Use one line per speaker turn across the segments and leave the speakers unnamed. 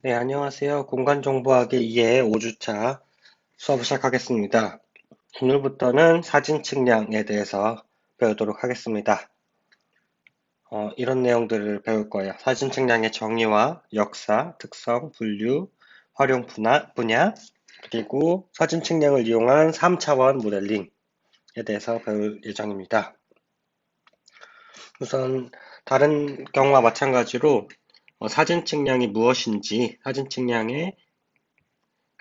네, 안녕하세요. 공간정보학의 2회 5주차 수업을 시작하겠습니다. 오늘부터는 사진 측량에 대해서 배우도록 하겠습니다. 이런 내용들을 배울 거예요. 사진 측량의 정의와 역사, 특성, 분류, 활용 분야, 그리고 사진 측량을 이용한 3차원 모델링에 대해서 배울 예정입니다. 우선 다른 경우와 마찬가지로 사진 측량이 무엇인지, 사진 측량의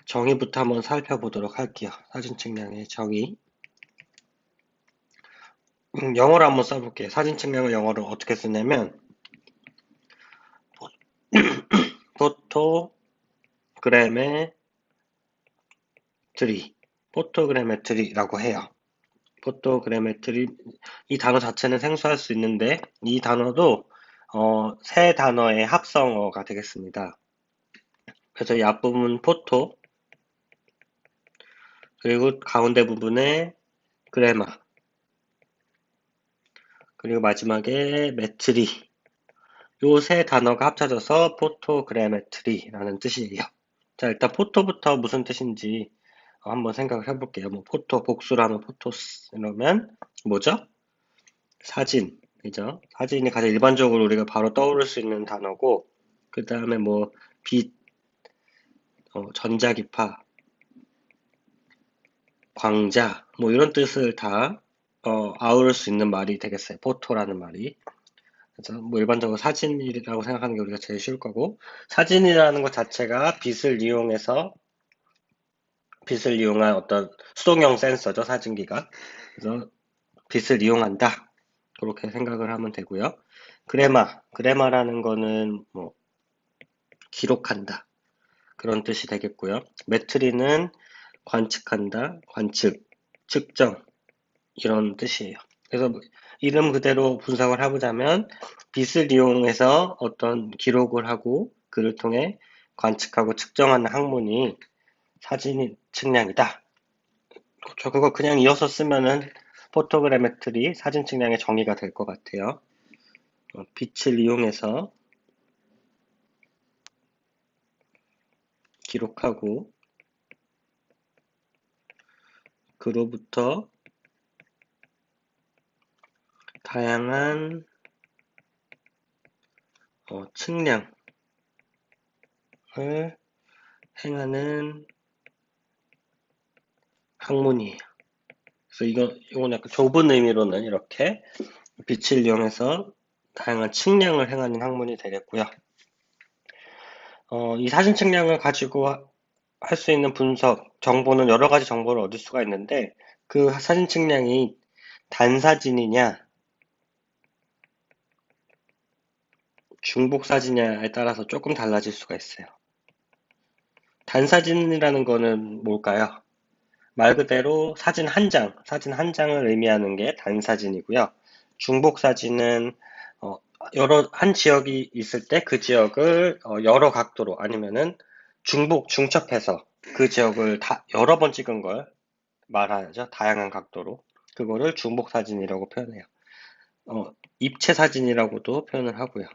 정의부터 한번 살펴보도록 할게요. 사진 측량의 정의. 영어로 한번 써볼게요. 사진 측량을 영어로 어떻게 쓰냐면 포토그래메트리라고 해요. 포토그래메트리 이 단어 자체는 생소할 수 있는데 이 단어도 세 단어의 합성어가 되겠습니다. 그래서 이 앞부분 포토 그리고 가운데 부분에 그래마 그리고 마지막에 메트리 요 세 단어가 합쳐져서 포토그래메트리라는 뜻이에요. 자, 일단 포토부터 무슨 뜻인지 한번 생각을 해볼게요. 뭐 포토, 복수로 하면 포토스 이러면 뭐죠? 사진이죠. 사진이 가장 일반적으로 우리가 바로 떠오를 수 있는 단어고 그 다음에 뭐 빛, 전자기파, 광자 뭐 이런 뜻을 다 아우를 수 있는 말이 되겠어요. 포토라는 말이. 그래서 뭐 일반적으로 사진이라고 생각하는 게 우리가 제일 쉬울 거고 사진이라는 것 자체가 빛을 이용한 어떤 수동형 센서죠, 사진기가. 그래서 빛을 이용한다. 그렇게 생각을 하면 되고요. 그래마라는 거는 뭐 기록한다. 그런 뜻이 되겠고요. 메트리는 관측한다, 관측, 측정 이런 뜻이에요. 그래서 이름 그대로 분석을 해보자면 빛을 이용해서 어떤 기록을 하고 그를 통해 관측하고 측정하는 학문이 사진 측량이다. 그렇죠. 그거 그냥 이어서 쓰면은 포토그래메트리 사진 측량의 정의가 될 것 같아요. 빛을 이용해서 기록하고 그로부터 다양한 측량을 행하는 학문이에요. 그래서 이건 약간 좁은 의미로는 이렇게 빛을 이용해서 다양한 측량을 행하는 학문이 되겠고요. 이 사진 측량을 가지고 할 수 있는 분석, 정보는 여러 가지 정보를 얻을 수가 있는데 그 사진 측량이 단사진이냐 중복 사진이냐에 따라서 조금 달라질 수가 있어요. 단사진이라는 거는 뭘까요? 말 그대로 사진 한 장을 의미하는 게 단사진이고요. 중복 사진은 한 지역이 있을 때 그 지역을 여러 각도로 아니면은 중첩해서 그 지역을 여러 번 찍은 걸 말하죠. 다양한 각도로. 그거를 중복 사진이라고 표현해요. 입체 사진이라고도 표현을 하고요.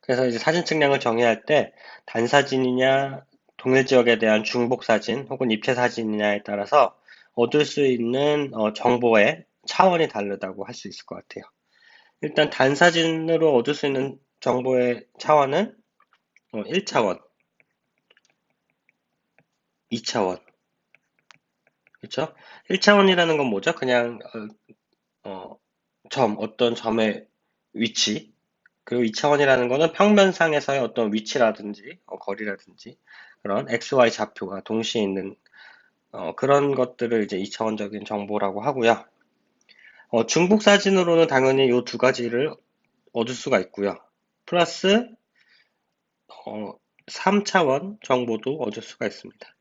그래서 이제 사진 측량을 정의할 때 단사진이냐 동일 지역에 대한 중복 사진 혹은 입체 사진이냐에 따라서 얻을 수 있는 정보의 차원이 다르다고 할 수 있을 것 같아요. 일단 단사진으로 얻을 수 있는 정보의 차원은 1차원, 2차원. 그렇죠? 1차원이라는 건 뭐죠? 그냥 어떤 점의 위치. 그리고 2차원이라는 거는 평면상에서의 어떤 위치라든지 거리라든지 그런 XY 좌표가 동시에 있는 그런 것들을 이제 2차원적인 정보라고 하고요. 중복 사진으로는 당연히 이 두 가지를 얻을 수가 있고요. 플러스 3차원 정보도 얻을 수가 있습니다.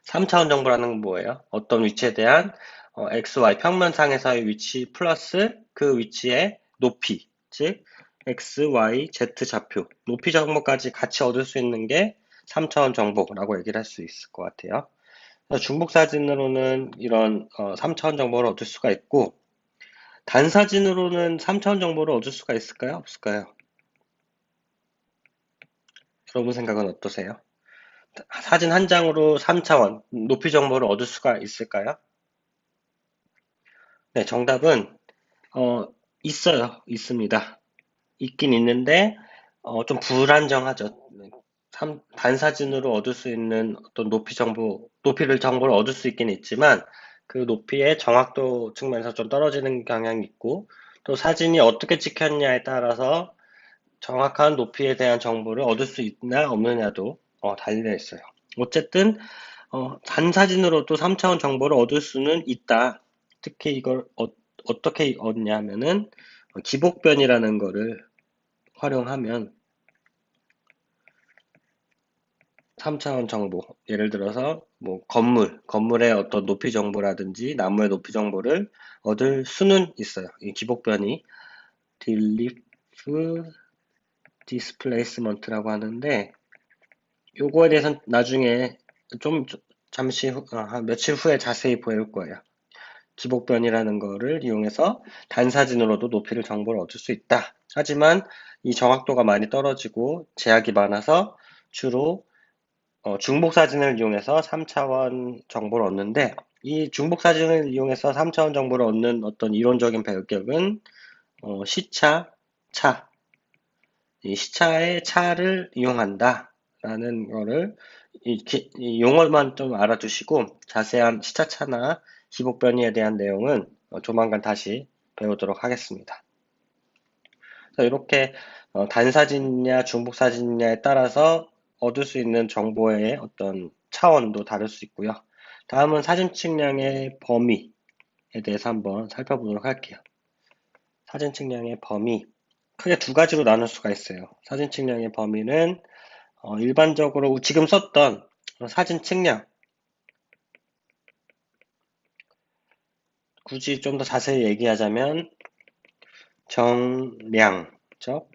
3차원 정보라는 건 뭐예요? 어떤 위치에 대한 XY 평면상에서의 위치 플러스 그 위치의 높이, 즉 X, Y, Z 좌표, 높이 정보까지 같이 얻을 수 있는 게 3차원 정보라고 얘기를 할 수 있을 것 같아요. 중복 사진으로는 이런 3차원 정보를 얻을 수가 있고 단사진으로는 3차원 정보를 얻을 수가 있을까요? 없을까요? 여러분 생각은 어떠세요? 사진 한 장으로 3차원 높이 정보를 얻을 수가 있을까요? 네, 정답은 어, 있습니다. 있긴 있는데 좀 불안정하죠. 단사진으로 얻을 수 있는 어떤 정보를 얻을 수 있긴 있지만 그 높이의 정확도 측면에서 좀 떨어지는 경향이 있고 또 사진이 어떻게 찍혔냐에 따라서 정확한 높이에 대한 정보를 얻을 수 있나 없느냐도 달려 있어요. 어쨌든 단사진으로도 3차원 정보를 얻을 수는 있다. 특히 이걸 떻게 얻냐면은 기복변이라는 거를 활용하면 3차원 정보, 예를 들어서 뭐 건물의 어떤 높이 정보라든지 나무의 높이 정보를 얻을 수는 있어요. 이 기복변이 딜리프 디스플레이스먼트라고 하는데 요거에 대해서는 나중에 좀 잠시 한 며칠 후에 자세히 보일 거예요. 기복변이라는 거를 이용해서 단사진으로도 높이를 정보를 얻을 수 있다. 하지만 이 정확도가 많이 떨어지고 제약이 많아서 주로 중복 사진을 이용해서 3차원 정보를 얻는데 이 중복 사진을 이용해서 3차원 정보를 얻는 어떤 이론적인 배격은 시차, 차, 이 시차의 차를 이용한다라는 거를 이 용어만 좀 알아두시고 자세한 시차차나 기복 변이에 대한 내용은 조만간 다시 배우도록 하겠습니다. 그래서 이렇게 단사진이냐 중복 사진이냐에 따라서 얻을 수 있는 정보의 어떤 차원도 다를 수 있고요. 다음은 사진 측량의 범위에 대해서 한번 살펴보도록 할게요. 사진 측량의 범위 크게 두 가지로 나눌 수가 있어요. 사진 측량의 범위는 일반적으로 지금 썼던 사진 측량, 굳이 좀 더 자세히 얘기하자면 정량적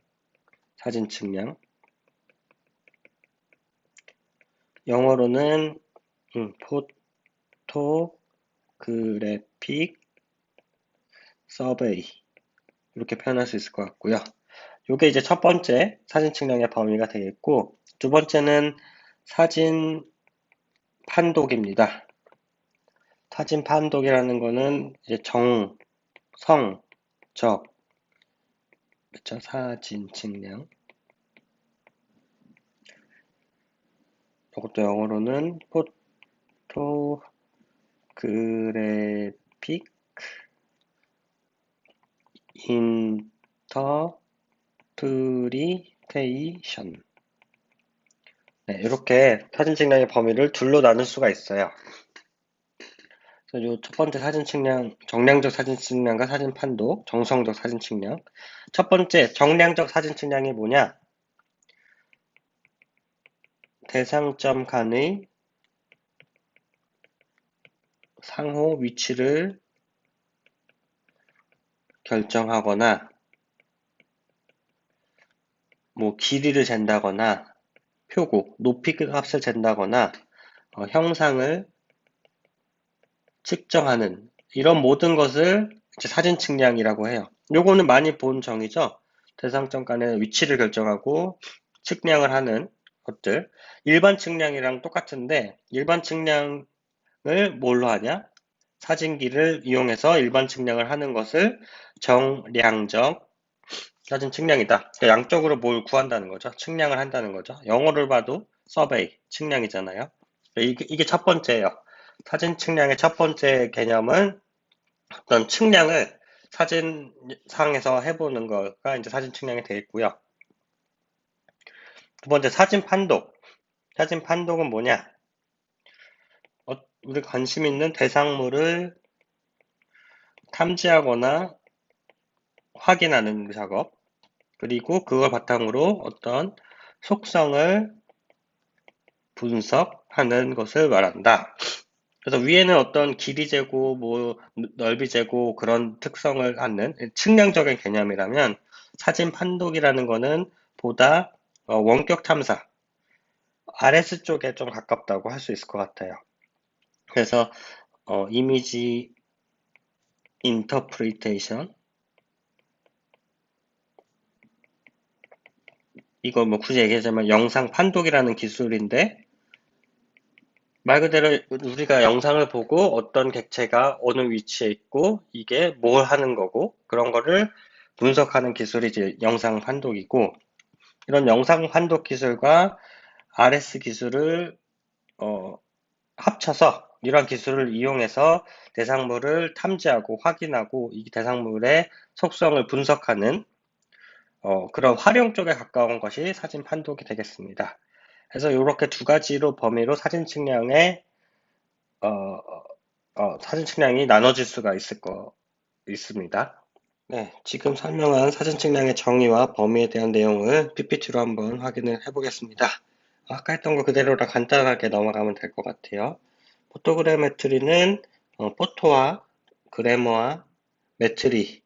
사진 측량, 영어로는 포토그래픽 서베이 이렇게 표현할 수 있을 것 같고요. 이게 이제 첫 번째 사진 측량의 범위가 되겠고 두 번째는 사진 판독입니다. 사진 판독이라는 거는 이제 정, 성, 적, 그쵸? 사진 측량. 이것도 영어로는 포토그래픽 인터프리테이션. 네, 이렇게 사진 측량의 범위를 둘로 나눌 수가 있어요. 그래서 요 첫 번째 사진 측량, 정량적 사진 측량과 사진 판독, 정성적 사진 측량. 첫 번째 정량적 사진 측량이 뭐냐? 대상점 간의 상호 위치를 결정하거나, 뭐 길이를 잰다거나, 표고, 높이 값을 잰다거나, 형상을 측정하는 이런 모든 것을 이제 사진 측량이라고 해요. 요거는 많이 본 정의죠. 대상점 간의 위치를 결정하고 측량을 하는 것들. 일반 측량이랑 똑같은데 일반 측량을 뭘로 하냐? 사진기를 이용해서 일반 측량을 하는 것을 정량적 사진 측량이다. 그러니까 양적으로 뭘 구한다는 거죠. 측량을 한다는 거죠. 영어를 봐도 서베이, 측량이잖아요. 이게 첫 번째예요. 사진 측량의 첫 번째 개념은 어떤 측량을 사진상에서 해보는 거가 이제 사진 측량이 되겠고요. 두 번째 사진 판독. 사진 판독은 뭐냐? 우리 관심 있는 대상물을 탐지하거나 확인하는 작업. 그리고 그걸 바탕으로 어떤 속성을 분석하는 것을 말한다. 그래서 위에는 어떤 길이 재고, 뭐, 넓이 재고 그런 특성을 갖는 측량적인 개념이라면 사진 판독이라는 거는 보다 원격 탐사, RS 쪽에 좀 가깝다고 할 수 있을 것 같아요. 그래서 이미지 인터프리테이션 이거 뭐 굳이 얘기하자면 영상 판독이라는 기술인데, 말 그대로 우리가 영상을 보고 어떤 객체가 어느 위치에 있고 이게 뭘 하는 거고 그런 거를 분석하는 기술이 이제 영상 판독이고, 이런 영상 판독 기술과 RS 기술을 어, 합쳐서 이러한 기술을 이용해서 대상물을 탐지하고 확인하고 이 대상물의 속성을 분석하는 그런 활용 쪽에 가까운 것이 사진 판독이 되겠습니다. 그래서 이렇게 두 가지로 범위로 사진 측량이 나눠질 수가 있습니다. 네, 지금 설명한 사진 측량의 정의와 범위에 대한 내용을 PPT로 한번 확인을 해보겠습니다. 아까 했던 거 그대로라 간단하게 넘어가면 될 것 같아요. 포토그래메트리는 포토와 그래머와 메트리의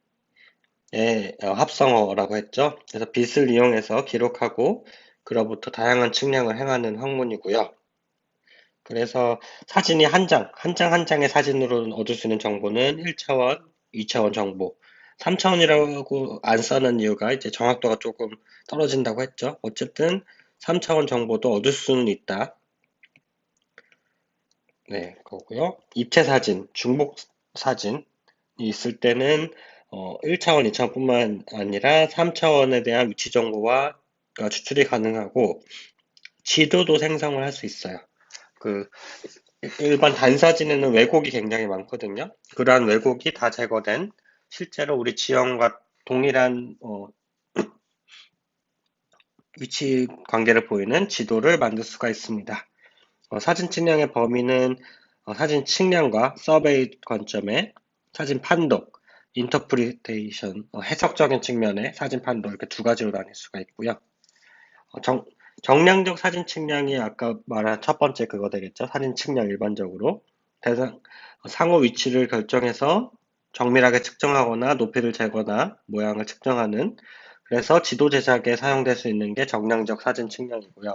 합성어라고 했죠. 그래서 빛을 이용해서 기록하고 그로부터 다양한 측량을 행하는 학문이고요. 그래서 사진이 한 장의 사진으로 얻을 수 있는 정보는 1차원, 2차원 정보. 3차원이라고 안 써는 이유가 이제 정확도가 조금 떨어진다고 했죠. 어쨌든 3차원 정보도 얻을 수는 있다. 네, 그거고요. 입체 사진, 중복 사진이 있을 때는 1차원, 2차원뿐만 아니라 3차원에 대한 위치 정보와 추출이 가능하고 지도도 생성을 할 수 있어요. 그 일반 단사진에는 왜곡이 굉장히 많거든요. 그러한 왜곡이 다 제거된 실제로 우리 지형과 동일한 위치 관계를 보이는 지도를 만들 수가 있습니다. 사진 측량의 범위는 사진 측량과 서베이 관점의 사진 판독, 인터프리테이션, 해석적인 측면의 사진 판독 이렇게 두 가지로 나뉠 수가 있고요. 정량적 사진 측량이 아까 말한 첫 번째 그거 되겠죠. 사진 측량 일반적으로 상호 위치를 결정해서 정밀하게 측정하거나 높이를 재거나 모양을 측정하는, 그래서 지도 제작에 사용될 수 있는 게 정량적 사진 측량이고요.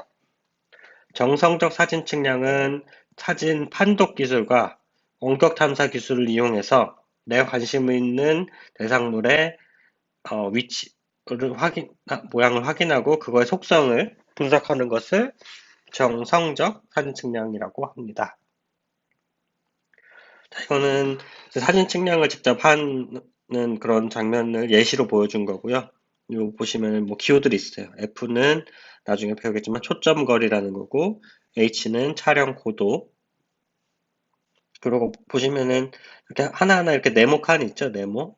정성적 사진 측량은 사진 판독 기술과 원격 탐사 기술을 이용해서 내 관심 있는 대상물의 위치를 모양을 확인하고 그거의 속성을 분석하는 것을 정성적 사진 측량이라고 합니다. 자, 이거는 사진 측량을 직접 하는 그런 장면을 예시로 보여준 거고요. 이거 보시면 뭐 기호들이 있어요. F는 나중에 배우겠지만 초점 거리라는 거고, H는 촬영 고도. 그리고 보시면은 이렇게 하나하나 이렇게 네모칸이 있죠, 네모.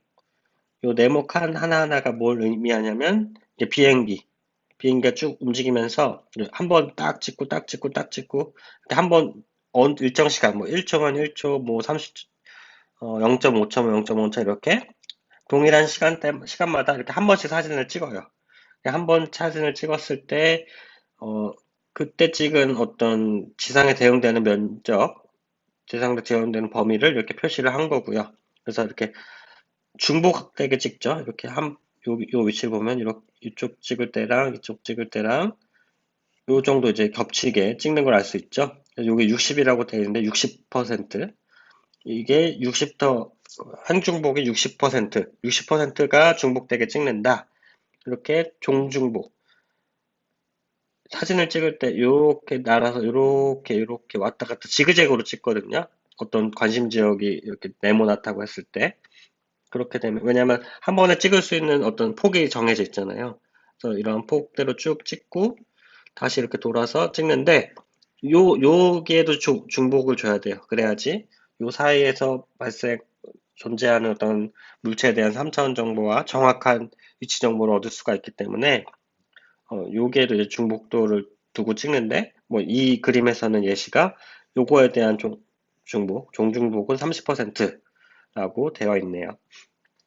요 네모칸 하나하나가 뭘 의미하냐면 이제 비행기가 쭉 움직이면서 한 번 딱 찍고 딱 찍고 딱 찍고 한 번 일정 시간 뭐 1초만 1초 뭐 30, 0.5초, 0.5초 이렇게 동일한 시간마다 이렇게 한 번씩 사진을 찍어요. 한 번 사진을 찍었을 때 그때 찍은 어떤 지상에 대응되는 면적, 지상에 대응되는 범위를 이렇게 표시를 한 거고요. 그래서 이렇게 중복되게 찍죠. 이렇게 요 위치를 보면 이렇게 이쪽 찍을 때랑 이쪽 찍을 때랑 요 정도 이제 겹치게 찍는 걸 알 수 있죠. 여기 60이라고 되어 있는데 60%, 이게 60더 한중복이 60%가 중복되게 찍는다. 이렇게 종중복. 사진을 찍을 때 이렇게 날아서 이렇게 왔다 갔다 지그재그로 찍거든요. 어떤 관심 지역이 이렇게 네모나다고 했을 때 그렇게 되면, 왜냐면 한 번에 찍을 수 있는 어떤 폭이 정해져 있잖아요. 그래서 이런 폭대로 쭉 찍고 다시 이렇게 돌아서 찍는데 여기에도 중복을 줘야 돼요. 그래야지 요 사이에서 존재하는 어떤 물체에 대한 3차원 정보와 정확한 위치 정보를 얻을 수가 있기 때문에 여기에도 이제 중복도를 두고 찍는데, 뭐 이 그림에서는 예시가 요거에 대한 종중복은 30%라고 되어 있네요.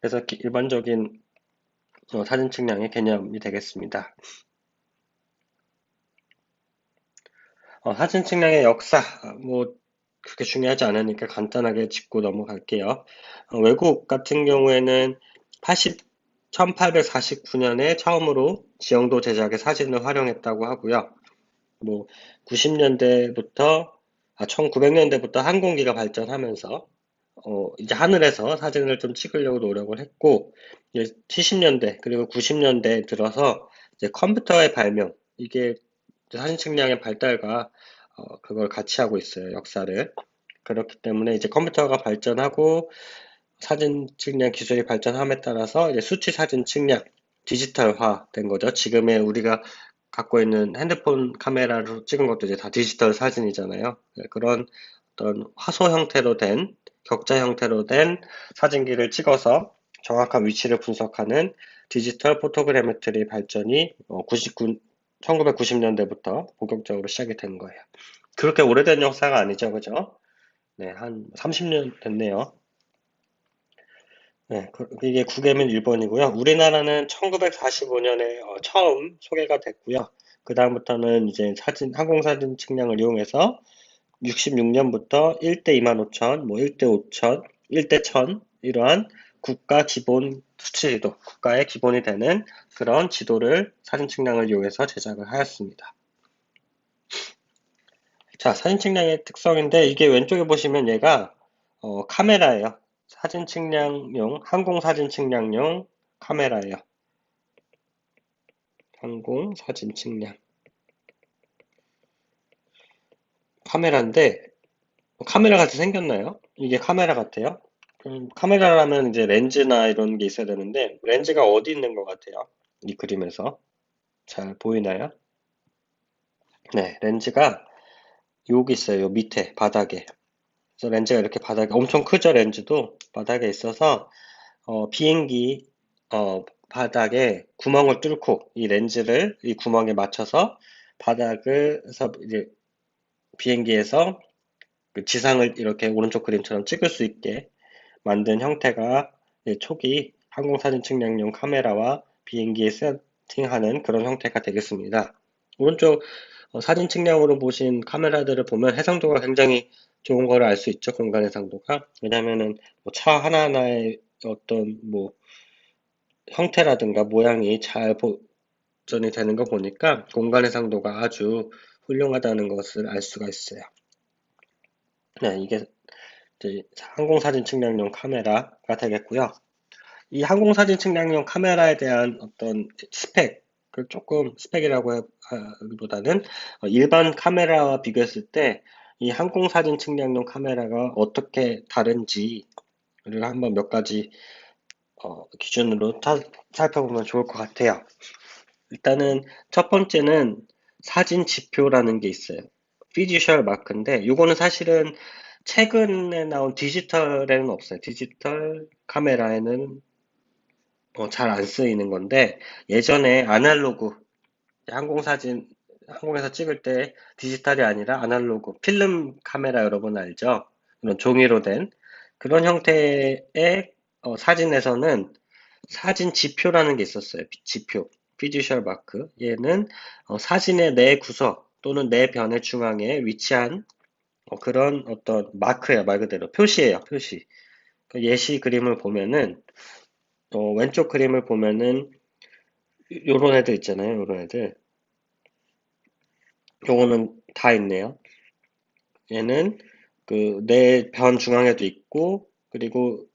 그래서 일반적인 사진 측량의 개념이 되겠습니다. 사진 측량의 역사, 뭐 그렇게 중요하지 않으니까 간단하게 짚고 넘어갈게요. 외국 같은 경우에는 1849년에 처음으로 지형도 제작에 사진을 활용했다고 하고요. 뭐 90년대부터 1900년대부터 항공기가 발전하면서 이제 하늘에서 사진을 좀 찍으려고 노력을 했고, 이제 70년대 그리고 90년대 들어서 이제 컴퓨터의 발명, 이게 사진 측량의 발달과 그걸 같이 하고 있어요, 역사를. 그렇기 때문에 이제 컴퓨터가 발전하고 사진 측량 기술이 발전함에 따라서 이제 수치 사진 측량, 디지털화 된 거죠. 지금의 우리가 갖고 있는 핸드폰 카메라로 찍은 것도 이제 다 디지털 사진이잖아요. 네, 그런 어떤 화소 형태로 된, 격자 형태로 된 사진기를 찍어서 정확한 위치를 분석하는 디지털 포토그래메트리 발전이 1990년대부터 본격적으로 시작이 된 거예요. 그렇게 오래된 역사가 아니죠, 그죠? 네, 한 30년 됐네요. 네, 이게 국외면 일본이고요. 우리나라는 1945년에 처음 소개가 됐고요. 그 다음부터는 이제 항공사진 측량을 이용해서 66년부터 1대 25,000, 뭐 1대 5,000, 1대 1000 이러한 국가 기본 수치지도, 국가의 기본이 되는 그런 지도를 사진 측량을 이용해서 제작을 하였습니다. 자, 사진 측량의 특성인데 이게 왼쪽에 보시면 얘가 카메라예요. 사진 측량용, 항공 사진 측량용 카메라예요. 항공 사진 측량 카메라인데 카메라 같이 생겼나요? 이게 카메라 같아요? 카메라라면 이제 렌즈나 이런 게 있어야 되는데 렌즈가 어디 있는 것 같아요? 이 그림에서 잘 보이나요? 네, 렌즈가 여기 있어요. 요 밑에 바닥에. 그래서 렌즈가 이렇게 바닥에 엄청 크죠, 렌즈도 바닥에 있어서 비행기 바닥에 구멍을 뚫고 이 렌즈를 이 구멍에 맞춰서 바닥에서 이제 비행기에서 그 지상을 이렇게 오른쪽 그림처럼 찍을 수 있게 만든 형태가 초기 항공사진 측량용 카메라와 비행기에 세팅하는 그런 형태가 되겠습니다. 오른쪽 사진 측량으로 보신 카메라들을 보면 해상도가 굉장히 좋은 거를 알 수 있죠. 공간 해상도가. 왜냐면은 뭐차 하나하나의 어떤 뭐 형태라든가 모양이 잘 보존이 되는 거 보니까 공간 해상도가 아주 훌륭하다는 것을 알 수가 있어요. 네, 이게 이제 항공사진 측량용 카메라가 되겠고요. 이 항공사진 측량용 카메라에 대한 어떤 스펙, 그 조금 스펙이라고 하기보다는 일반 카메라와 비교했을 때 이 항공사진 측량용 카메라가 어떻게 다른지를 한번 몇 가지 기준으로 살펴보면 좋을 것 같아요. 일단은 첫 번째는 사진 지표라는 게 있어요. 피지셜 마크인데 이거는 사실은 최근에 나온 디지털에는 없어요. 디지털 카메라에는 잘 안 쓰이는 건데 예전에 아날로그 항공사진 항공에서 찍을 때 디지털이 아니라 아날로그 필름 카메라 여러분 알죠? 그런 종이로 된 그런 형태의 사진에서는 사진 지표라는 게 있었어요. 지표, 피지셜 마크. 얘는 사진의 내 구석 또는 내 변의 중앙에 위치한 그런 어떤 마크예요. 말 그대로 표시예요. 표시. 그 예시 그림을 보면은 왼쪽 그림을 보면은 요런 애들 있잖아요. 요런 애들. 요거는 다 있네요. 얘는 그 내 변 중앙에도 있고 그리고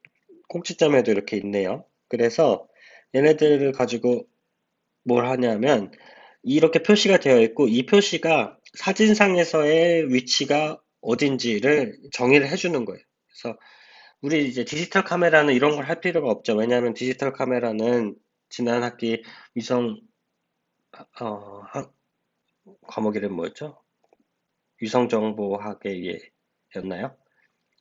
꼭지점에도 이렇게 있네요. 그래서 얘네들을 가지고 뭘 하냐면 이렇게 표시가 되어 있고 이 표시가 사진상에서의 위치가 어딘지를 정의를 해주는 거예요. 그래서 우리 이제 디지털 카메라는 이런 걸 할 필요가 없죠. 왜냐하면 디지털 카메라는 지난 학기 위성 과목 이름 뭐였죠? 위성정보학계였나요?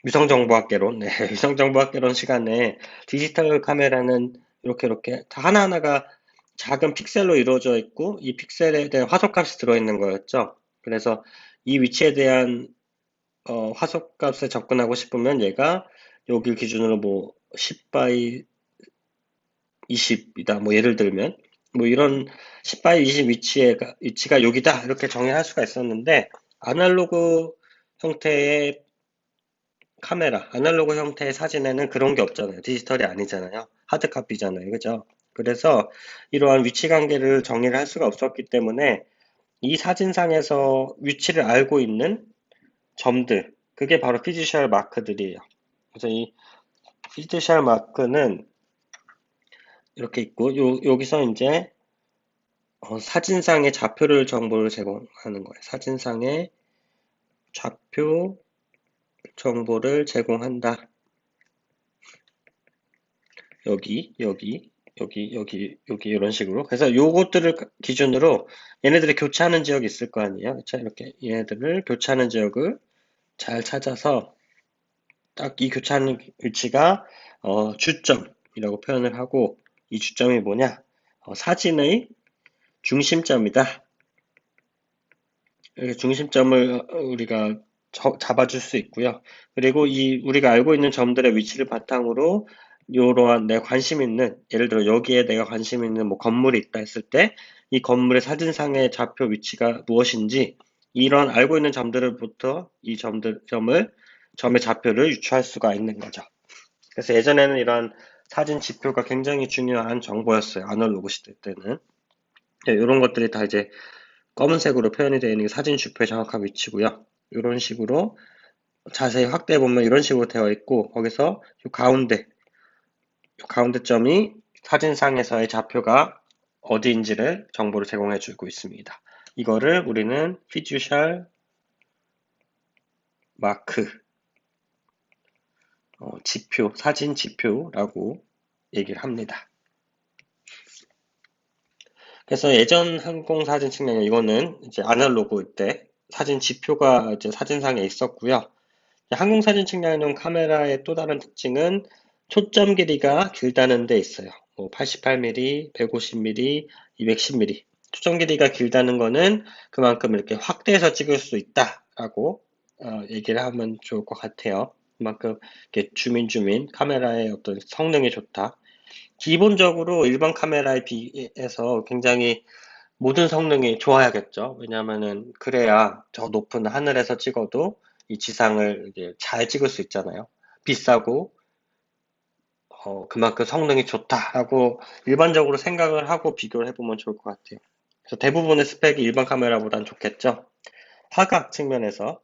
위성정보학개론, 네, 위성정보학개론 시간에 디지털 카메라는 이렇게 다 하나하나가 작은 픽셀로 이루어져 있고 이 픽셀에 대한 화소값이 들어있는 거였죠. 그래서 이 위치에 대한 화소값에 접근하고 싶으면 얘가 여기 기준으로 뭐 10 by 20이다. 뭐 예를 들면 뭐 이런 10 by 20 위치가 여기다 이렇게 정의할 수가 있었는데 아날로그 형태의 카메라, 아날로그 형태의 사진에는 그런 게 없잖아요. 디지털이 아니잖아요. 하드카피잖아요. 그죠? 그래서 이러한 위치 관계를 정의를 할 수가 없었기 때문에 이 사진상에서 위치를 알고 있는 점들, 그게 바로 피지셜 마크들이에요. 그래서 이 피지셜 마크는 이렇게 있고, 여기서 이제 사진상의 좌표를 정보를 제공하는 거예요. 사진상의 좌표 정보를 제공한다. 여기 이런 식으로. 그래서 요것들을 기준으로 얘네들이 교차하는 지역이 있을 거 아니에요. 그쵸? 이렇게 얘네들을 교차하는 지역을 잘 찾아서 딱 이 교차하는 위치가 주점이라고 표현을 하고, 이 주점이 뭐냐? 사진의 중심점이다. 이렇게 중심점을 우리가 잡아줄 수 있고요. 그리고 이 우리가 알고 있는 점들의 위치를 바탕으로 이러한 내가 관심 있는, 예를 들어 여기에 내가 관심 있는 뭐 건물이 있다 했을 때 이 건물의 사진상의 좌표 위치가 무엇인지, 이런 알고 있는 점들부터 이 점의 좌표를 유추할 수가 있는 거죠. 그래서 예전에는 이런 사진 지표가 굉장히 중요한 정보였어요. 아날로그 시대 때는. 이런 것들이 다 이제 검은색으로 표현이 되어 있는 게 사진 지표의 정확한 위치고요. 이런 식으로 자세히 확대해 보면 이런 식으로 되어 있고, 거기서 이 가운데 점이 사진상에서의 좌표가 어디인지를 정보를 제공해 주고 있습니다. 이거를 우리는 피듀셜 마크, 지표, 사진 지표라고 얘기를 합니다. 그래서 예전 항공 사진 측량은, 이거는 이제 아날로그 때 사진 지표가 이제 사진상에 있었고요. 항공 사진 측량용 카메라의 또 다른 특징은 초점 길이가 길다는 데 있어요. 뭐 88mm, 150mm, 210mm. 초점 길이가 길다는 거는 그만큼 이렇게 확대해서 찍을 수 있다라고 얘기를 하면 좋을 것 같아요. 그만큼 이렇게 주민 카메라의 어떤 성능이 좋다. 기본적으로 일반 카메라에 비해서 굉장히 모든 성능이 좋아야겠죠. 왜냐하면은 그래야 저 높은 하늘에서 찍어도 이 지상을 이제 잘 찍을 수 있잖아요. 비싸고 그만큼 성능이 좋다라고 일반적으로 생각을 하고 비교를 해보면 좋을 것 같아요. 그래서 대부분의 스펙이 일반 카메라보단 좋겠죠. 화각 측면에서,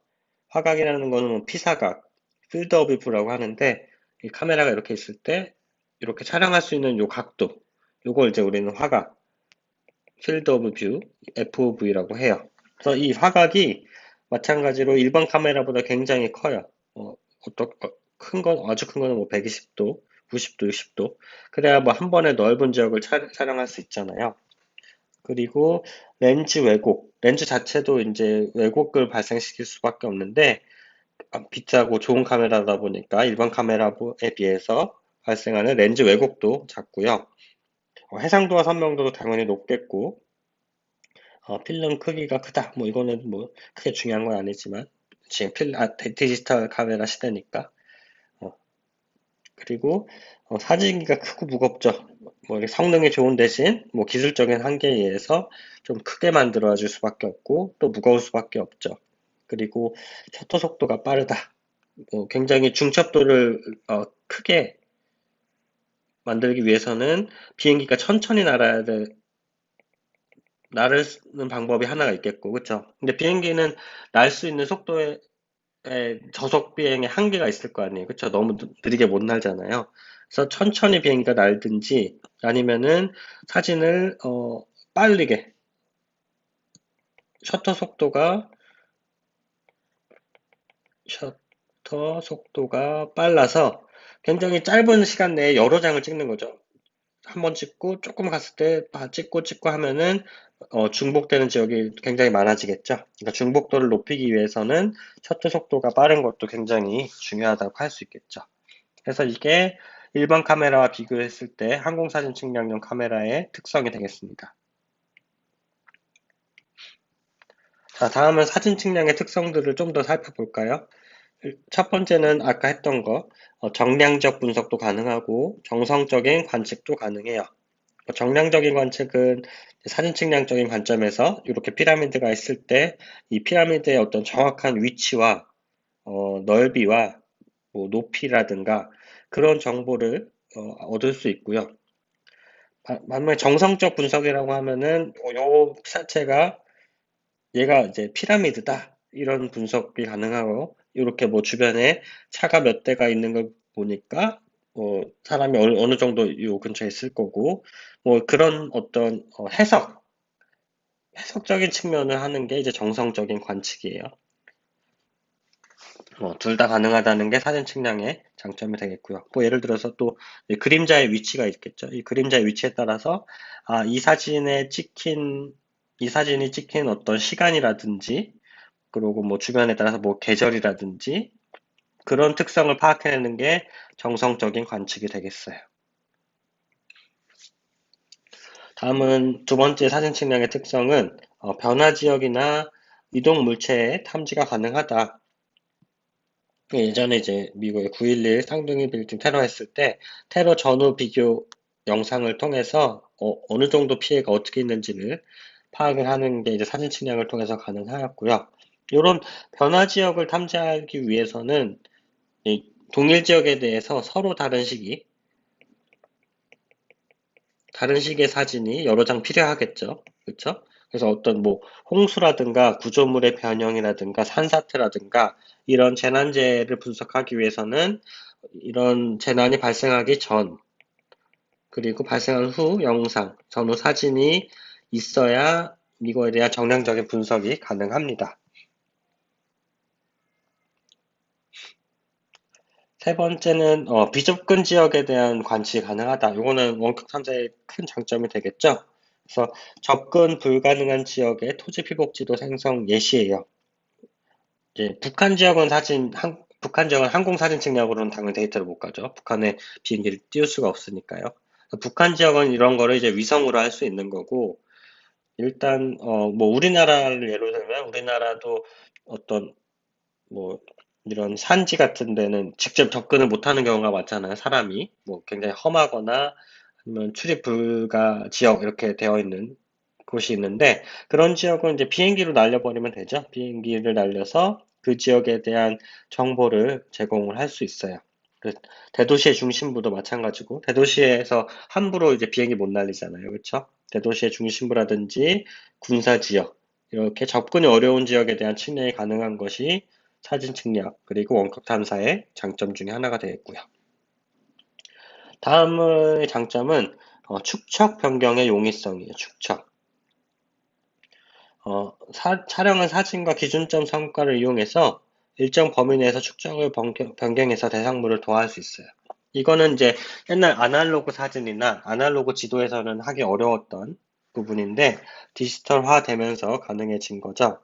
화각이라는 거는 뭐 피사각, 필드 오브 뷰라고 하는데, 이 카메라가 이렇게 있을 때 이렇게 촬영할 수 있는 요 각도, 요걸 이제 우리는 화각, 필드 오브 뷰, FOV라고 해요. 그래서 이 화각이 마찬가지로 일반 카메라보다 굉장히 커요. 큰 건, 아주 큰 거는 뭐 120도, 90도, 60도. 그래야 뭐 한 번에 넓은 지역을 촬영할 수 있잖아요. 그리고 렌즈 자체도 이제 왜곡을 발생시킬 수밖에 없는데, 비싸고 좋은 카메라다 보니까 일반 카메라에 비해서 발생하는 렌즈 왜곡도 작고요. 해상도와 선명도도 당연히 높겠고, 필름 크기가 크다. 뭐 이거는 뭐 크게 중요한 건 아니지만 지금 디지털 카메라 시대니까. 그리고 사진기가 크고 무겁죠. 뭐 이렇게 성능이 좋은 대신 뭐 기술적인 한계에 의해서 좀 크게 만들어 줄 수밖에 없고 또 무거울 수밖에 없죠. 그리고 셔터 속도가 빠르다. 굉장히 중첩도를 크게 만들기 위해서는 비행기가 천천히 나르는 방법이 하나가 있겠고, 그쵸? 근데 비행기는 날 수 있는 속도의 저속 비행의 한계가 있을 거 아니에요. 그쵸? 너무 느리게 못 날잖아요. 그래서 천천히 비행기가 날든지 아니면은 사진을 빠르게 셔터 속도가 셔터 속도가 빨라서 굉장히 짧은 시간 내에 여러 장을 찍는 거죠. 한 번 찍고 조금 갔을 때 찍고 하면은 중복되는 지역이 굉장히 많아지겠죠. 그러니까 중복도를 높이기 위해서는 셔터 속도가 빠른 것도 굉장히 중요하다고 할 수 있겠죠. 그래서 이게 일반 카메라와 비교했을 때 항공사진 측량용 카메라의 특성이 되겠습니다. 자, 다음은 사진 측량의 특성들을 좀 더 살펴볼까요? 첫 번째는 아까 했던 거, 정량적 분석도 가능하고 정성적인 관측도 가능해요. 정량적인 관측은 사진 측량적인 관점에서 이렇게 피라미드가 있을 때 이 피라미드의 어떤 정확한 위치와 넓이와 뭐 높이라든가 그런 정보를 얻을 수 있고요. 반면에 정성적 분석이라고 하면은 요 자체가 얘가 이제 피라미드다 이런 분석이 가능하고, 이렇게 뭐 주변에 차가 몇 대가 있는 걸 보니까 사람이 어느 정도 요 근처에 있을 거고, 뭐 그런 어떤 해석, 해석적인 측면을 하는 게 이제 정성적인 관측이에요. 둘 다 가능하다는 게 사진 측량의 장점이 되겠고요. 뭐 예를 들어서 또 그림자의 위치가 있겠죠. 이 그림자의 위치에 따라서 이 사진이 찍힌 어떤 시간이라든지 그리고 뭐 주변에 따라서 뭐 계절이라든지 그런 특성을 파악해내는 게 정성적인 관측이 되겠어요. 다음은 두 번째 사진 측량의 특성은 변화 지역이나 이동 물체의 탐지가 가능하다. 예전에 이제 미국의 9.11 쌍둥이 빌딩 테러 했을 때 테러 전후 비교 영상을 통해서 느 정도 피해가 어떻게 있는지를 파악을 하는 게 이제 사진 측량을 통해서 가능하였고요. 이런 변화 지역을 탐지하기 위해서는 이 동일 지역에 대해서 서로 다른 식의 사진이 여러 장 필요하겠죠. 그렇죠? 그래서 어떤 뭐 홍수라든가 구조물의 변형이라든가 산사태라든가 이런 재난재해를 분석하기 위해서는 이런 재난이 발생하기 전 그리고 발생한 후 영상, 전후 사진이 있어야 이거에 대한 정량적인 분석이 가능합니다. 세 번째는 비접근 지역에 대한 관측이 가능하다. 이거는 원격 탐사의 큰 장점이 되겠죠. 그래서 접근 불가능한 지역의 토지 피복지도 생성 예시예요. 이제 북한 지역은 항공 사진 측량으로는 당연히 데이터를 못 가죠. 북한에 비행기를 띄울 수가 없으니까요. 북한 지역은 이런 거를 이제 위성으로 할 수 있는 거고, 일단 뭐 우리나라를 예로 들면 우리나라도 어떤 뭐 이런 산지 같은 데는 직접 접근을 못하는 경우가 많잖아요. 사람이 뭐 굉장히 험하거나 아니면 출입 불가 지역 이렇게 되어 있는 곳이 있는데 그런 지역은 이제 비행기로 날려버리면 되죠. 비행기를 날려서 그 지역에 대한 정보를 제공을 할 수 있어요. 대도시의 중심부도 마찬가지고 대도시에서 함부로 이제 비행기 못 날리잖아요. 그렇죠? 대도시의 중심부라든지 군사 지역 이렇게 접근이 어려운 지역에 대한 측량이 가능한 것이 사진 측량 그리고 원격 탐사의 장점 중에 하나가 되겠고요. 다음의 장점은 축척 변경의 용이성이에요. 축척. 촬영한 사진과 기준점 성과를 이용해서 일정 범위 내에서 축적을 변경해서 대상물을 더할 수 있어요. 이거는 이제 옛날 아날로그 사진이나 아날로그 지도에서는 하기 어려웠던 부분인데 디지털화 되면서 가능해진 거죠.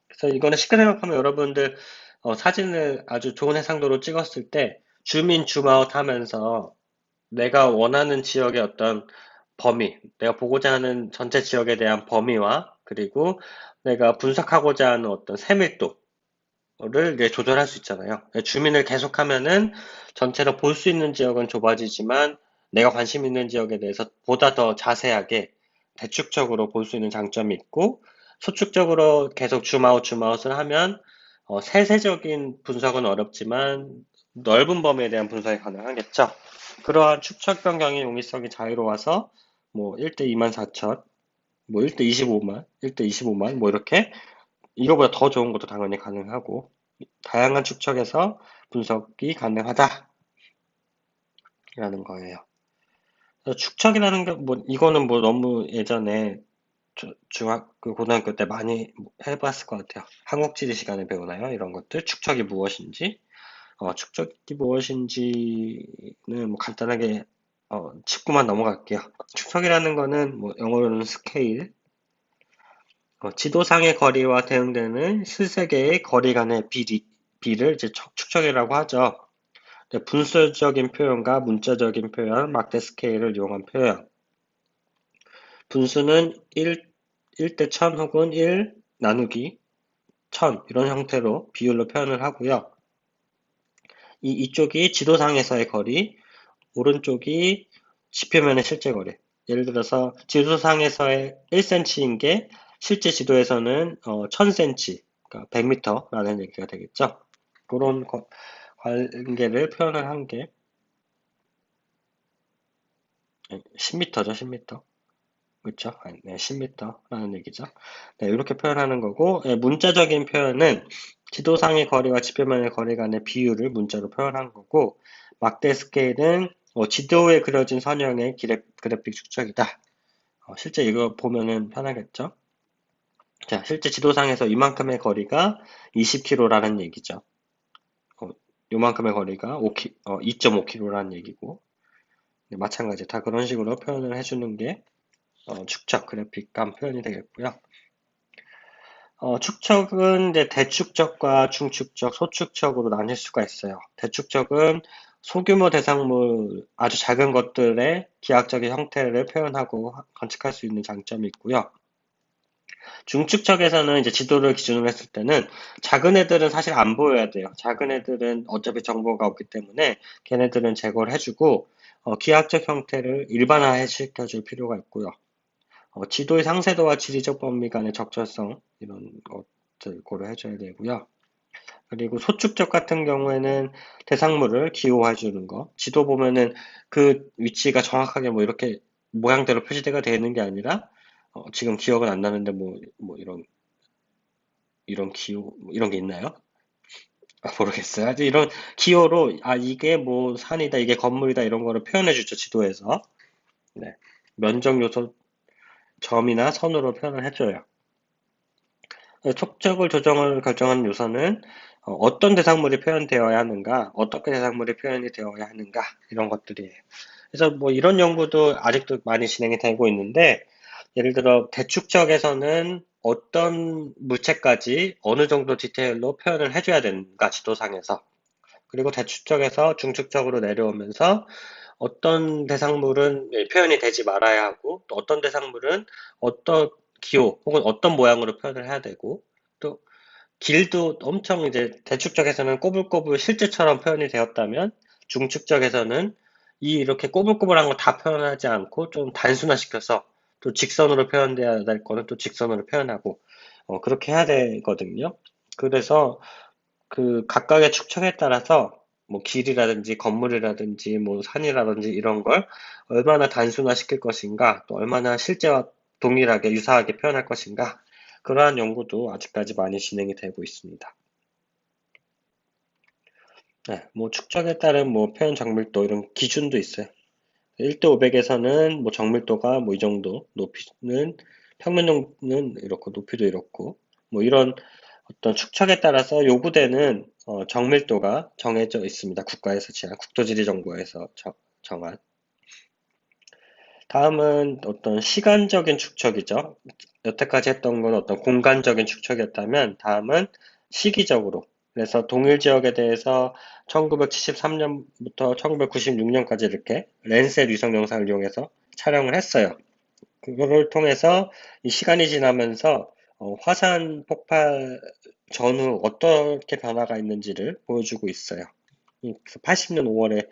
그래서 이거는 쉽게 생각하면 여러분들 사진을 아주 좋은 해상도로 찍었을 때 줌인 줌아웃 하면서 내가 원하는 지역의 어떤 범위, 내가 보고자 하는 전체 지역에 대한 범위와 그리고 내가 분석하고자 하는 어떤 세밀도를 이제 조절할 수 있잖아요. 주민을 계속하면은 전체로 볼 수 있는 지역은 좁아지지만 내가 관심 있는 지역에 대해서 보다 더 자세하게 대축적으로 볼 수 있는 장점이 있고 소축적으로 계속 줌아웃을 하면 세세적인 분석은 어렵지만 넓은 범위에 대한 분석이 가능하겠죠. 그러한 축척 변경의 용이성이 자유로워서 뭐 1대 24,000, 뭐 1대 25만, 1대 25만 뭐 이렇게 이거보다 더 좋은 것도 당연히 가능하고 다양한 축척에서 분석이 가능하다라는 거예요. 그래서 축척이라는 게 뭐 이거는 뭐 너무 예전에 고등학교 때 많이 해봤을 것 같아요. 한국지리 시간에 배우나요? 이런 것들 축척이 무엇인지 축척이 무엇인지는 뭐 간단하게 짚고만 넘어갈게요. 축척이라는 거는 뭐 영어로는 스케일, 지도상의 거리와 대응되는 실세계의 거리 간의 비를 이제 축척이라고 하죠. 분수적인 표현과 문자적인 표현, 막대 스케일을 이용한 표현. 분수는 1대 1000 혹은 1 나누기 1000 이런 형태로 비율로 표현을 하고요. 이쪽이 지도상에서의 거리, 오른쪽이 지표면의 실제 거리. 예를 들어서 지도상에서의 1cm인 게 실제 지도에서는 1000cm, 그러니까 100m라는 얘기가 되겠죠. 그런 관계를 표현을 한 게 10m죠, 10m. 그렇죠? 네, 10m라는 얘기죠. 네, 이렇게 표현하는 거고, 문자적인 표현은 지도상의 거리와 지표면의 거리 간의 비율을 문자로 표현한 거고, 막대 스케일은 지도에 그려진 선형의 그래픽 축적이다. 실제 이거 보면은 편하겠죠? 자, 실제 지도상에서 이만큼의 거리가 20km라는 얘기죠. 어, 요만큼의 거리가 2.5km라는 얘기고, 네, 마찬가지 다 그런 식으로 표현을 해주는 게 축척 그래픽감 표현이 되겠고요. 축척은 이제 대축척과 중축척, 소축척으로 나뉠 수가 있어요. 대축척은 소규모 대상물, 아주 작은 것들의 기하학적인 형태를 표현하고 관측할 수 있는 장점이 있고요. 중축척에서는 이제 지도를 기준으로 했을 때는 작은 애들은 사실 안 보여야 돼요. 작은 애들은 어차피 정보가 없기 때문에 걔네들은 제거를 해주고 기하학적 형태를 일반화해 시켜줄 필요가 있고요. 지도의 상세도와 지리적 범위 간의 적절성 이런 것들 고려해줘야 되고요. 그리고 소축적 같은 경우에는 대상물을 기호해 주는 거. 지도 보면은 그 위치가 정확하게 뭐 이렇게 모양대로 표시가 되어 있는 게 아니라 지금 기억은 안 나는데 뭐 이런 기호 뭐 이런 게 있나요? 모르겠어요. 하여튼 이런 기호로 이게 뭐 산이다, 이게 건물이다 이런 거를 표현해 주죠 지도에서. 네. 면적 요소 점이나 선으로 표현을 해줘요. 촉적을 조정을 결정하는 요소는 어떤 대상물이 표현되어야 하는가, 어떻게 대상물이 표현이 되어야 하는가, 이런 것들이에요. 그래서 뭐 이런 연구도 아직도 많이 진행이 되고 있는데, 예를 들어 대축적에서는 어떤 물체까지 어느 정도 디테일로 표현을 해줘야 되는가, 지도상에서. 그리고 대축적에서 중축적으로 내려오면서 어떤 대상물은 표현이 되지 말아야 하고, 또 어떤 대상물은 어떤 기호 혹은 어떤 모양으로 표현을 해야 되고, 또 길도 엄청 이제 대축적에서는 꼬불꼬불 실제처럼 표현이 되었다면 중축적에서는 이렇게 꼬불꼬불한 거 다 표현하지 않고 좀 단순화시켜서 또 직선으로 표현돼야 될 거는 또 직선으로 표현하고 그렇게 해야 되거든요. 그래서 그 각각의 축척에 따라서 뭐 길이라든지 건물이라든지 뭐 산이라든지 이런 걸 얼마나 단순화시킬 것인가, 또 얼마나 실제와 동일하게 유사하게 표현할 것인가, 그러한 연구도 아직까지 많이 진행이 되고 있습니다. 네, 뭐 축적에 따른 뭐 표현 정밀도 이런 기준도 있어요. 1대 500에서는 뭐 정밀도가 뭐 이 정도, 높이는 평면도는 이렇고 높이도 이렇고 뭐 이런 어떤 축척에 따라서 요구되는 정밀도가 정해져 있습니다. 국가에서 제한, 국토지리정보에서 정한. 다음은 어떤 시간적인 축척이죠. 여태까지 했던 건 어떤 공간적인 축척이었다면 다음은 시기적으로. 그래서 동일 지역에 대해서 1973년부터 1996년까지 이렇게 랜셋 위성 영상을 이용해서 촬영을 했어요. 그거를 통해서 이 시간이 지나면서 화산 폭발 전후 어떻게 변화가 있는지를 보여주고 있어요. 그래서 80년 5월에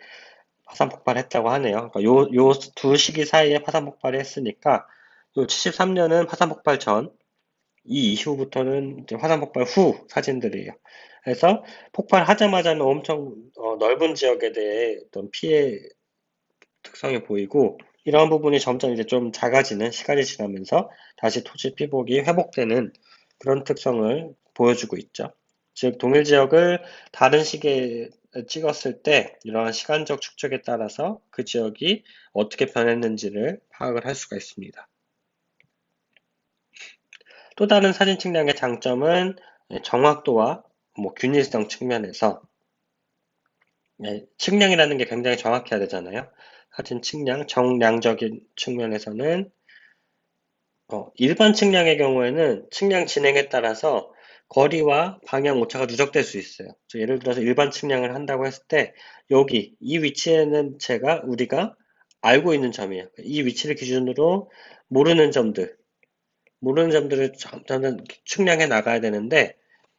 화산 폭발했다고 하네요. 그러니까 요 두 시기 사이에 화산 폭발이 했으니까 요 73년은 화산 폭발 전, 이 이후부터는 이제 화산 폭발 후 사진들이에요. 그래서 폭발하자마자는 엄청 넓은 지역에 대해 어떤 피해 특성이 보이고 이러한 부분이 점점 이제 좀 작아지는 시간이 지나면서 다시 토지 피복이 회복되는 그런 특성을 보여주고 있죠. 즉 동일 지역을 다른 시기에 찍었을 때 이러한 시간적 축적에 따라서 그 지역이 어떻게 변했는지를 파악을 할 수가 있습니다. 또 다른 사진 측량의 장점은 정확도와 뭐 균일성 측면에서 측량이라는 게 굉장히 정확해야 되잖아요. 사진 측량, 정량적인 측면에서는 일반 측량의 경우에는 측량 진행에 따라서 거리와 방향 오차가 누적될 수 있어요. 예를 들어서 일반 측량을 한다고 했을 때 여기 이 위치에는 제가 우리가 알고 있는 점이에요. 이 위치를 기준으로 모르는 점들, 모르는 점들을 저는 측량해 나가야 되는데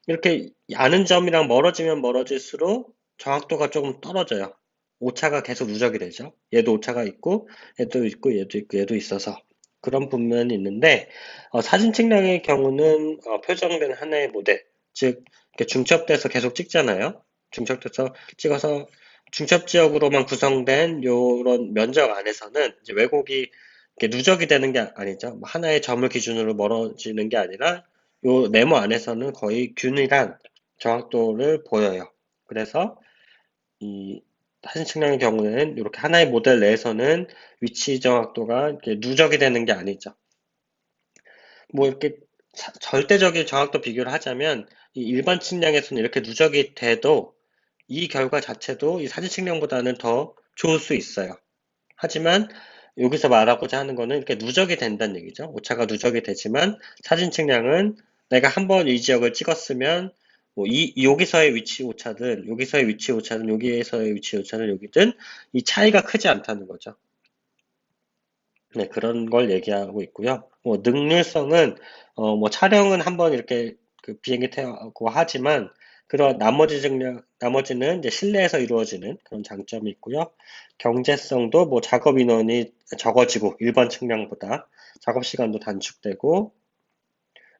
이렇게 아는 점이랑 멀어지면 멀어질수록 정확도가 조금 떨어져요. 오차가 계속 누적이 되죠. 얘도 오차가 있고, 얘도 있고, 얘도 있고, 얘도 있어서. 그런 부면이 있는데, 사진 측량의 경우는 표정된 하나의 모델, 즉, 이렇게 중첩돼서 계속 찍잖아요. 중첩돼서 찍어서 중첩 지역으로만 구성된 요런 면적 안에서는 이제 왜곡이 이렇게 누적이 되는 게 아니죠. 뭐 하나의 점을 기준으로 멀어지는 게 아니라 요 네모 안에서는 거의 균일한 정확도를 보여요. 그래서 이 사진 측량의 경우에는 이렇게 하나의 모델 내에서는 위치 정확도가 이렇게 누적이 되는 게 아니죠. 뭐 이렇게 절대적인 정확도 비교를 하자면 이 일반 측량에서는 이렇게 누적이 돼도 이 결과 자체도 이 사진 측량보다는 더 좋을 수 있어요. 하지만 여기서 말하고자 하는 거는 이렇게 누적이 된다는 얘기죠. 오차가 누적이 되지만 사진 측량은 내가 한번 이 지역을 찍었으면 뭐 여기서의 위치 오차든 여기서의 위치 오차든 여기에서의 위치 오차든 여기든 이 차이가 크지 않다는 거죠. 네, 그런 걸 얘기하고 있고요. 뭐 능률성은 뭐 촬영은 한번 이렇게 그 비행기 타고 하지만 그런 나머지는 이제 실내에서 이루어지는 그런 장점이 있고요. 경제성도 뭐 작업 인원이 적어지고 일반 측량보다 작업 시간도 단축되고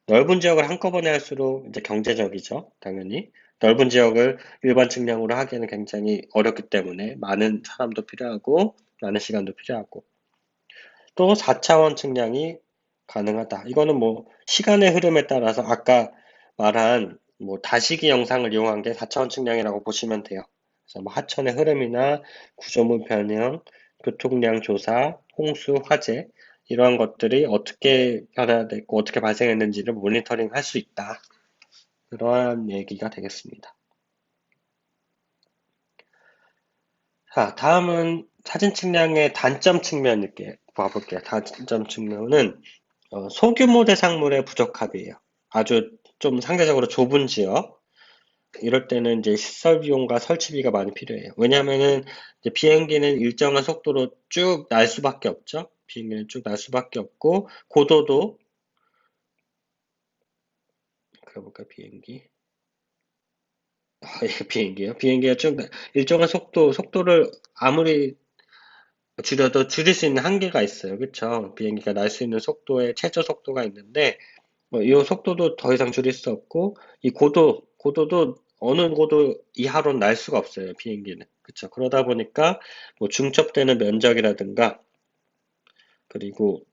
넓은 지역을 한꺼번에 할수록 이제 경제적이죠. 당연히 넓은 지역을 일반 측량으로 하기에는 굉장히 어렵기 때문에 많은 사람도 필요하고 많은 시간도 필요하고 또 4차원 측량이 가능하다. 이거는 뭐 시간의 흐름에 따라서 아까 말한 뭐 다시기 영상을 이용한 게 4차원 측량이라고 보시면 돼요. 그래서 뭐 하천의 흐름이나 구조물 변형, 교통량 조사, 홍수, 화재 이러한 것들이 어떻게 변화됐고 어떻게 발생했는지를 모니터링 할 수 있다. 그러한 얘기가 되겠습니다. 자, 다음은 사진 측량의 단점 측면 이렇게 봐볼게요. 단점 측면은 소규모 대상물의 부적합이에요. 아주 좀 상대적으로 좁은 지역. 이럴 때는 이제 시설 비용과 설치비가 많이 필요해요. 왜냐하면은 이제 비행기는 일정한 속도로 쭉 날 수밖에 없죠. 비행기는 쭉 날 수밖에 없고 고도도 그려볼까 비행기. 예, 비행기요. 비행기가 쭉 일정한 속도를 아무리 줄여도 줄일 수 있는 한계가 있어요. 그쵸? 비행기가 날 수 있는 속도의 최저 속도가 있는데 뭐, 이 속도도 더 이상 줄일 수 없고, 이 고도도 어느 고도 이하로는 날 수가 없어요, 비행기는. 그쵸. 그러다 보니까, 뭐, 중첩되는 면적이라든가, 그리고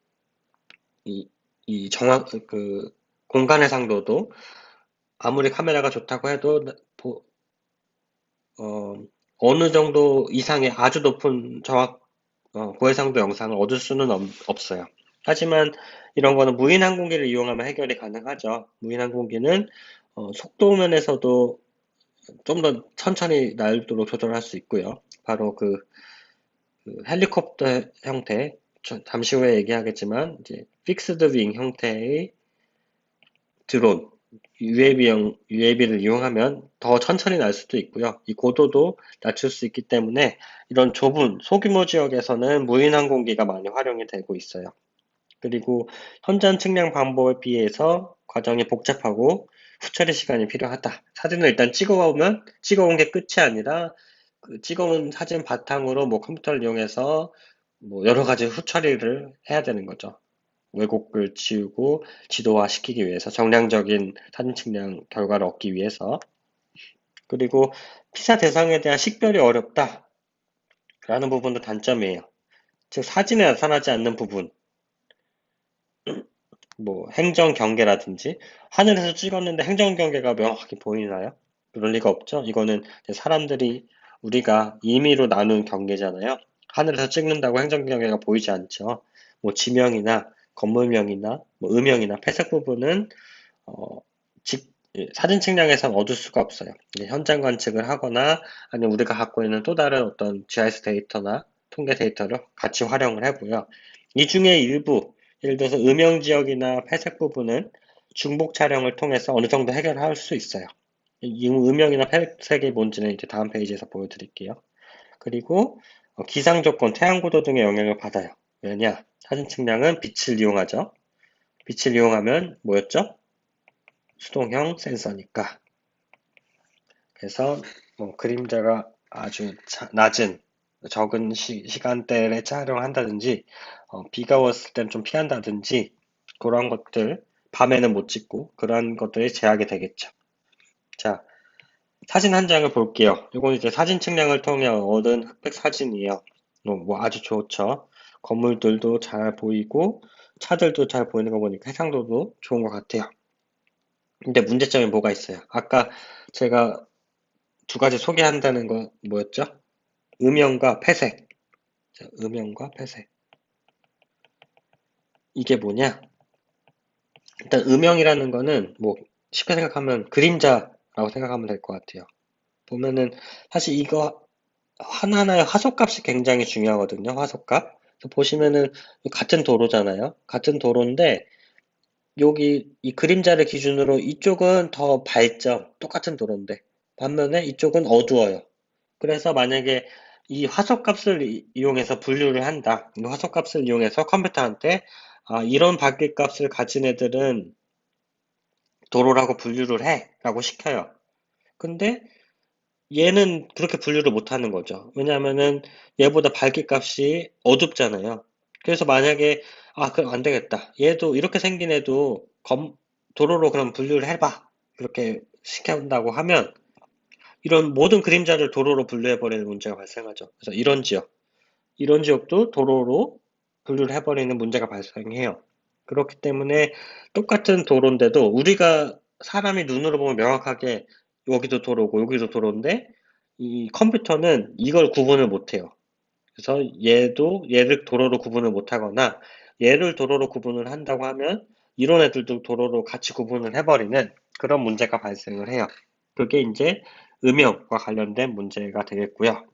이, 이 공간의 상도도 아무리 카메라가 좋다고 해도, 어, 어느 정도 이상의 아주 높은 고해상도 영상을 얻을 수는 없어요. 하지만 이런 거는 무인 항공기를 이용하면 해결이 가능하죠. 무인 항공기는 속도 면에서도 좀 더 천천히 날도록 조절할 수 있고요. 바로 그 헬리콥터 형태, 잠시 후에 얘기하겠지만 이제 픽스드 윙 형태의 드론, UAV를 이용하면 더 천천히 날 수도 있고요. 이 고도도 낮출 수 있기 때문에 이런 좁은 소규모 지역에서는 무인 항공기가 많이 활용이 되고 있어요. 그리고 현장 측량 방법에 비해서 과정이 복잡하고 후처리 시간이 필요하다. 사진을 일단 찍어온 게 끝이 아니라 그 찍어온 사진 바탕으로 뭐 컴퓨터를 이용해서 뭐 여러 가지 후처리를 해야 되는 거죠. 왜곡을 지우고 지도화 시키기 위해서 정량적인 사진 측량 결과를 얻기 위해서 그리고 피사 대상에 대한 식별이 어렵다라는 부분도 단점이에요. 즉 사진에 나타나지 않는 부분 뭐 행정 경계라든지 하늘에서 찍었는데 행정 경계가 명확하게 보이나요? 그럴 리가 없죠. 이거는 사람들이 우리가 임의로 나눈 경계잖아요. 하늘에서 찍는다고 행정 경계가 보이지 않죠. 뭐 지명이나 건물명이나 뭐 음영이나 폐색 부분은 어, 사진 측량에선 얻을 수가 없어요. 현장 관측을 하거나 아니면 우리가 갖고 있는 또 다른 어떤 GIS 데이터나 통계 데이터를 같이 활용을 해보요. 이 중에 일부, 예를 들어서 음영 지역이나 회색 부분은 중복 촬영을 통해서 어느 정도 해결할 수 있어요. 이 음영이나 회색이 뭔지는 이제 다음 페이지에서 보여드릴게요. 그리고 기상 조건, 태양 고도 등의 영향을 받아요. 왜냐? 사진 측량은 빛을 이용하죠. 빛을 이용하면 뭐였죠? 수동형 센서니까. 그래서 뭐 그림자가 아주 낮은 적은 시간대에 촬영한다든지 비가 왔을 땐 좀 피한다든지 그런 것들 밤에는 못 찍고 그런 것들이 제약이 되겠죠. 자, 사진 한 장을 볼게요. 이건 이제 사진 측량을 통해 얻은 흑백 사진이에요. 뭐 아주 좋죠. 건물들도 잘 보이고 차들도 잘 보이는 거 보니까 해상도도 좋은 것 같아요. 근데 문제점이 뭐가 있어요? 아까 제가 두 가지 소개한다는 거 뭐였죠? 음영과 폐색. 자, 음영과 폐색. 이게 뭐냐? 일단 음영이라는 거는 뭐 쉽게 생각하면 그림자라고 생각하면 될 것 같아요. 보면은 사실 이거 하나하나의 화소값이 굉장히 중요하거든요. 화소값. 그래서 보시면은 같은 도로잖아요. 같은 도로인데 여기 이 그림자를 기준으로 이쪽은 더 밝죠. 똑같은 도로인데. 반면에 이쪽은 어두워요. 그래서 만약에 이 화소값을 이용해서 분류를 한다. 이 화소값을 이용해서 컴퓨터한테 이런 밝기값을 가진 애들은 도로라고 분류를 해. 라고 시켜요. 근데 얘는 그렇게 분류를 못 하는 거죠. 왜냐하면은 얘보다 밝기값이 어둡잖아요. 그래서 만약에 그럼 안 되겠다. 얘도 이렇게 생긴 애도 도로로 그럼 분류를 해봐. 그렇게 시킨다고 하면 이런 모든 그림자를 도로로 분류해버리는 문제가 발생하죠. 그래서 이런 지역도 도로로 분류를 해버리는 문제가 발생해요. 그렇기 때문에 똑같은 도로인데도 우리가 사람이 눈으로 보면 명확하게 여기도 도로고 여기도 도로인데 이 컴퓨터는 이걸 구분을 못해요. 그래서 얘를 도로로 구분을 못하거나 얘를 도로로 구분을 한다고 하면 이런 애들도 도로로 같이 구분을 해버리는 그런 문제가 발생을 해요. 그게 이제 음영과 관련된 문제가 되겠고요.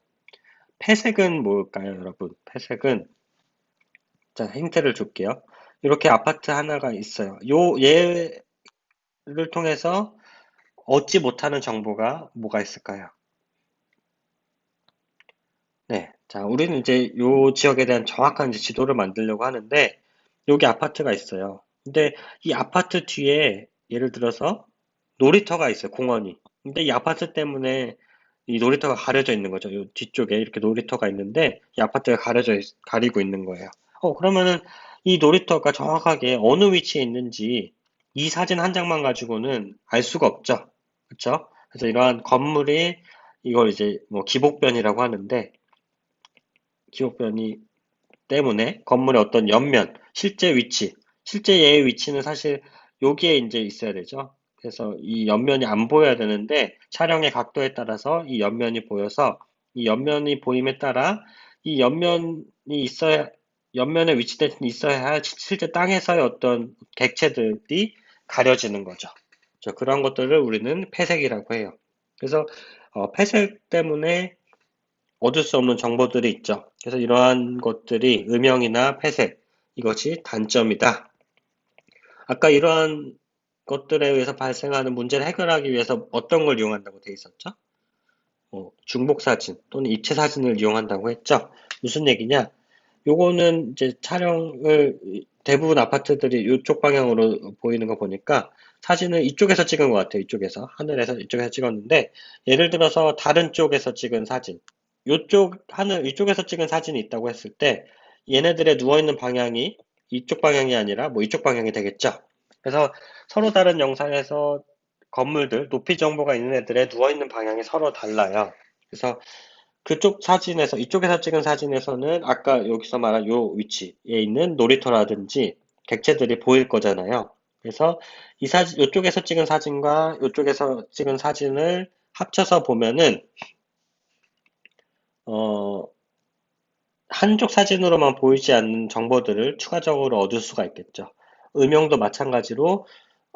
폐색은 뭘까요, 여러분? 폐색은 자, 힌트를 줄게요. 이렇게 아파트 하나가 있어요. 얘를 통해서 얻지 못하는 정보가 뭐가 있을까요? 네. 자, 우리는 이제 요 지역에 대한 정확한 이제 지도를 만들려고 하는데, 여기 아파트가 있어요. 근데 이 아파트 뒤에 예를 들어서 놀이터가 있어요, 공원이. 근데 이 아파트 때문에 이 놀이터가 가려져 있는 거죠. 요 뒤쪽에 이렇게 놀이터가 있는데, 이 아파트가 가리고 있는 거예요. 그러면은 이 놀이터가 정확하게 어느 위치에 있는지 이 사진 한 장만 가지고는 알 수가 없죠. 그쵸? 그래서 이러한 건물이 이걸 이제 뭐 기복변이라고 하는데, 기복변이 때문에 건물의 어떤 옆면, 실제 얘의 위치는 사실 여기에 이제 있어야 되죠. 그래서 이 옆면이 안 보여야 되는데 촬영의 각도에 따라서 이 옆면이 보여서 이 옆면이 보임에 따라 이 옆면에 위치돼 있어야 실제 땅에서의 어떤 객체들이 가려지는 거죠. 그런 것들을 우리는 폐색이라고 해요. 그래서 폐색 때문에 얻을 수 없는 정보들이 있죠. 그래서 이러한 것들이 음영이나 폐색, 이것이 단점이다. 아까 이러한 것들에 의해서 발생하는 문제를 해결하기 위해서 어떤 걸 이용한다고 돼 있었죠? 중복사진 또는 입체사진을 이용한다고 했죠. 무슨 얘기냐? 요거는 이제 촬영을 대부분 아파트들이 이쪽 방향으로 보이는 거 보니까 사진을 이쪽에서 찍은 것 같아요. 이쪽에서 하늘에서 이쪽에서 찍었는데 예를 들어서 다른 쪽에서 찍은 사진 이쪽에서 찍은 사진이 있다고 했을 때 얘네들의 누워있는 방향이 이쪽 방향이 아니라 뭐 이쪽 방향이 되겠죠. 그래서 서로 다른 영상에서 건물들, 높이 정보가 있는 애들의 누워있는 방향이 서로 달라요. 그래서 이쪽에서 찍은 사진에서는 아까 여기서 말한 요 위치에 있는 놀이터라든지 객체들이 보일 거잖아요. 그래서 이쪽에서 찍은 사진과 이쪽에서 찍은 사진을 합쳐서 보면은, 어, 한쪽 사진으로만 보이지 않는 정보들을 추가적으로 얻을 수가 있겠죠. 음영도 마찬가지로,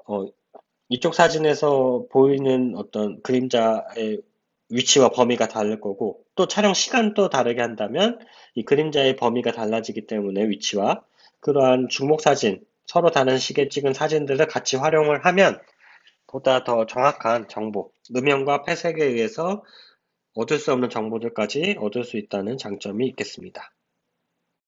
어, 이쪽 사진에서 보이는 어떤 그림자의 위치와 범위가 다를 거고, 또 촬영 시간도 다르게 한다면, 이 그림자의 범위가 달라지기 때문에 위치와 그러한 중복 사진, 서로 다른 시기에 찍은 사진들을 같이 활용을 하면 보다 더 정확한 정보, 음영과 폐색에 의해서 얻을 수 없는 정보들까지 얻을 수 있다는 장점이 있겠습니다.